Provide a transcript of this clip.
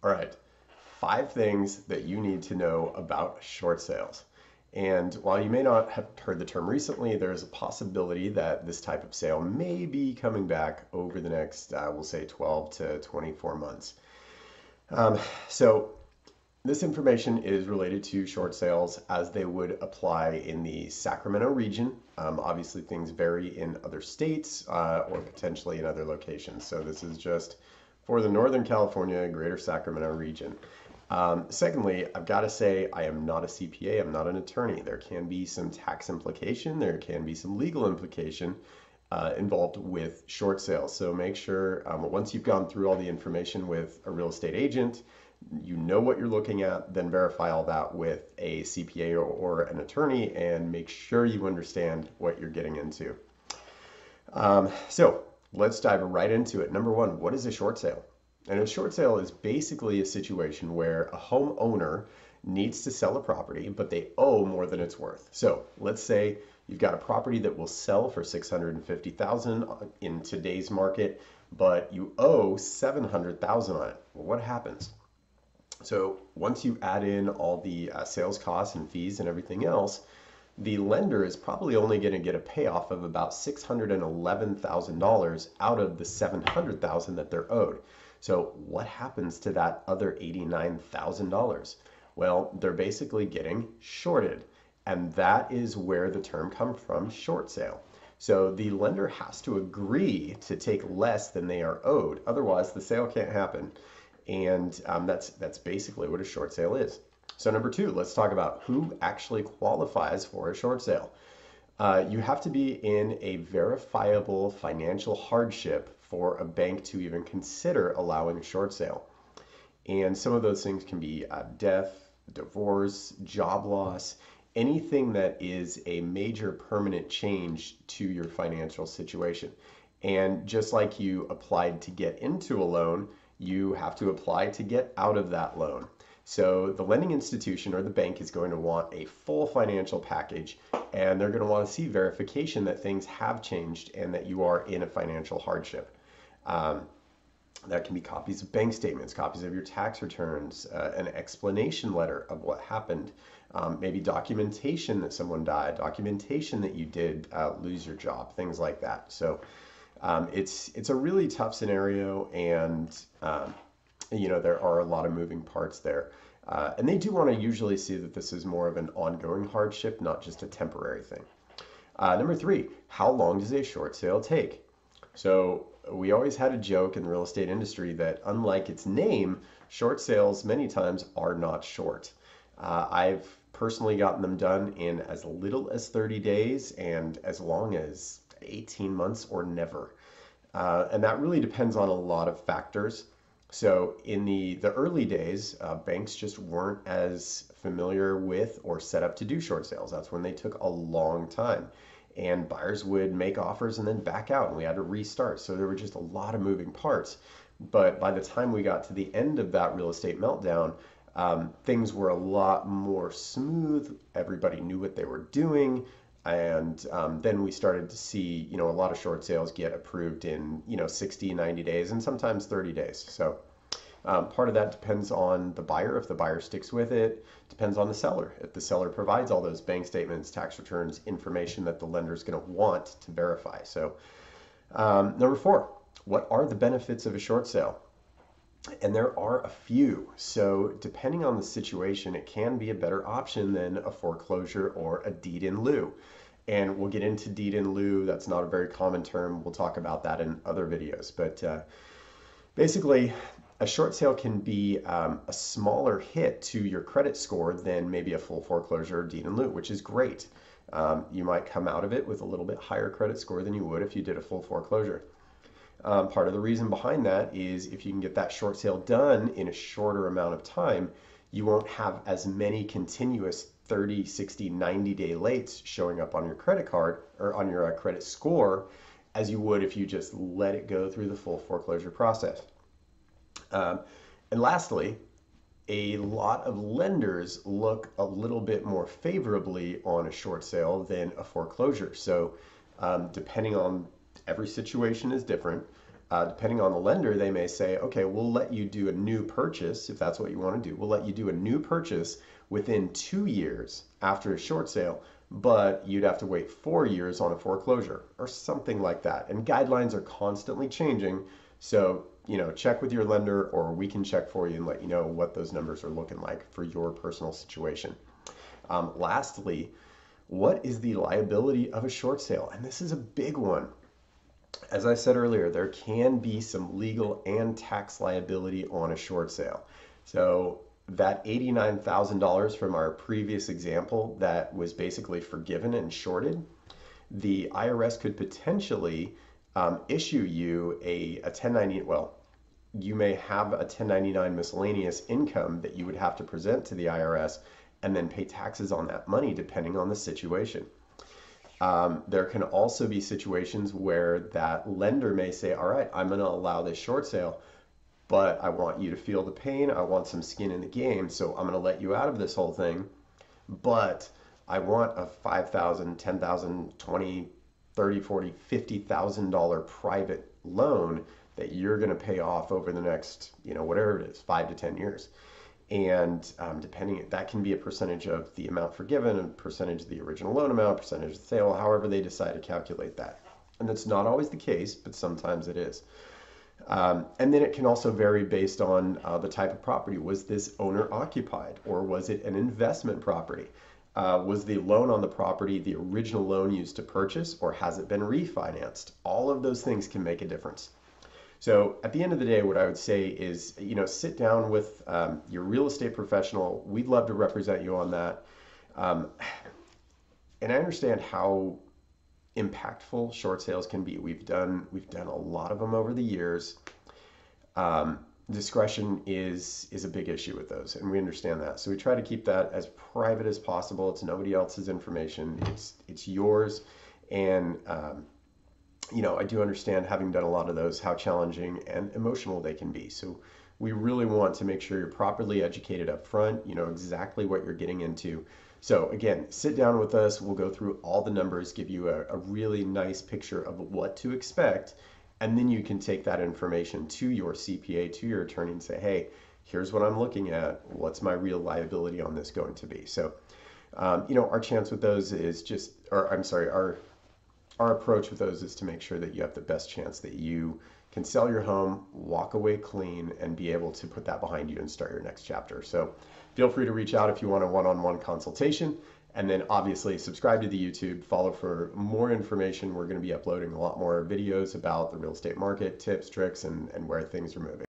All right, 5 things that you need to know about short sales. And while you may not have heard the term recently, there's a possibility that this type of sale may be coming back over the next, we'll say 12 to 24 months. Um, so this information is related to short sales as they would apply in the Sacramento region. Obviously, things vary in other states or potentially in other locations. So this is just for the Northern California, Greater Sacramento region. Secondly, I've got to say I am not a CPA. I'm not an attorney. There can be some tax implication. There can be some legal implication involved with short sales. So make sure once you've gone through all the information with a real estate agent, you know what you're looking at, then verify all that with a CPA or an attorney and make sure you understand what you're getting into. So let's dive right into it. Number one, what is a short sale? And a short sale is basically a situation where a homeowner needs to sell a property, but they owe more than it's worth. So let's say you've got a property that will sell for $650,000 in today's market, but you owe $700,000 on it. Well, what happens? So once you add in all the sales costs and fees and everything else, the lender is probably only going to get a payoff of about $611,000 out of the $700,000 that they're owed. So what happens to that other $89,000? Well, they're basically getting shorted. And that is where the term comes from, short sale. So the lender has to agree to take less than they are owed. Otherwise, the sale can't happen. And that's basically what a short sale is. So number two, let's talk about who actually qualifies for a short sale. You have to be in a verifiable financial hardship for a bank to even consider allowing a short sale. And some of those things can be death, divorce, job loss, anything that is a major permanent change to your financial situation. And just like you applied to get into a loan, you have to apply to get out of that loan. So the lending institution or the bank is going to want a full financial package, and they're going to want to see verification that things have changed and that you are in a financial hardship. That can be copies of bank statements, copies of your tax returns, an explanation letter of what happened, maybe documentation that someone died, documentation that you did lose your job, things like that. So it's a really tough scenario, and there are a lot of moving parts there. And they do want to usually see that this is more of an ongoing hardship, not just a temporary thing. Number three, how long does a short sale take? So we always had a joke in the real estate industry that unlike its name, short sales many times are not short. I've personally gotten them done in as little as 30 days and as long as 18 months or never. And that really depends on a lot of factors. So in the early days, banks just weren't as familiar with or set up to do short sales. That's when they took a long time. And buyers would make offers and then back out, and we had to restart. So there were just a lot of moving parts. But by the time we got to the end of that real estate meltdown, things were a lot more smooth. Everybody knew what they were doing. And then we started to see, a lot of short sales get approved in, 60, 90 days, and sometimes 30 days. So part of that depends on the buyer. If the buyer sticks with it, depends on the seller. If the seller provides all those bank statements, tax returns, information that the lender is going to want to verify. So number four, what are the benefits of a short sale? And there are a few. So depending on the situation, it can be a better option than a foreclosure or a deed in lieu. And we'll get into deed in lieu. That's not a very common term. We'll talk about that in other videos. But basically, a short sale can be a smaller hit to your credit score than maybe a full foreclosure or deed in lieu, which is great. You might come out of it with a little bit higher credit score than you would if you did a full foreclosure. Part of the reason behind that is if you can get that short sale done in a shorter amount of time, you won't have as many continuous 30, 60, 90-day lates showing up on your credit card or on your credit score as you would if you just let it go through the full foreclosure process. And lastly, a lot of lenders look a little bit more favorably on a short sale than a foreclosure. So depending on every situation is different, Depending on the lender, they may say, okay, we'll let you do a new purchase if that's what you want to do. We'll let you do a new purchase within 2 years after a short sale, but you'd have to wait 4 years on a foreclosure or something like that. And guidelines are constantly changing. So, check with your lender, or we can check for you and let you know what those numbers are looking like for your personal situation. Lastly, what is the liability of a short sale? And this is a big one. As I said earlier, there can be some legal and tax liability on a short sale. So that $89,000 from our previous example that was basically forgiven and shorted, the IRS could potentially issue you a 1090, well, you may have a 1099 miscellaneous income that you would have to present to the IRS and then pay taxes on that money depending on the situation. There can also be situations where that lender may say, all right, I'm going to allow this short sale, but I want you to feel the pain. I want some skin in the game. So I'm going to let you out of this whole thing, but I want a $5,000, $10,000, $20,000, $30,000, $40,000, $50,000 private loan that you're going to pay off over the next, whatever it is, 5 to 10 years. And depending, that can be a percentage of the amount forgiven, a percentage of the original loan amount, percentage of the sale, however they decide to calculate that. And that's not always the case, but sometimes it is. And then it can also vary based on the type of property. Was this owner occupied, or was it an investment property? Was the loan on the property the original loan used to purchase, or has it been refinanced? All of those things can make a difference. So at the end of the day, what I would say is, sit down with your real estate professional. We'd love to represent you on that. And I understand how impactful short sales can be. We've done a lot of them over the years. Discretion is a big issue with those, and we understand that. So we try to keep that as private as possible. It's nobody else's information. It's yours. And I do understand, having done a lot of those, how challenging and emotional they can be. So we really want to make sure you're properly educated up front, exactly what you're getting into. So again, sit down with us. We'll go through all the numbers, give you a really nice picture of what to expect. And then you can take that information to your CPA, to your attorney, and say, hey, here's what I'm looking at. What's my real liability on this going to be? So, our chance with those is our approach with those is to make sure that you have the best chance that you can sell your home, walk away clean, and be able to put that behind you and start your next chapter. So feel free to reach out if you want a one-on-one consultation. And then obviously subscribe to the YouTube, follow for more information. We're going to be uploading a lot more videos about the real estate market, tips, tricks, and where things are moving.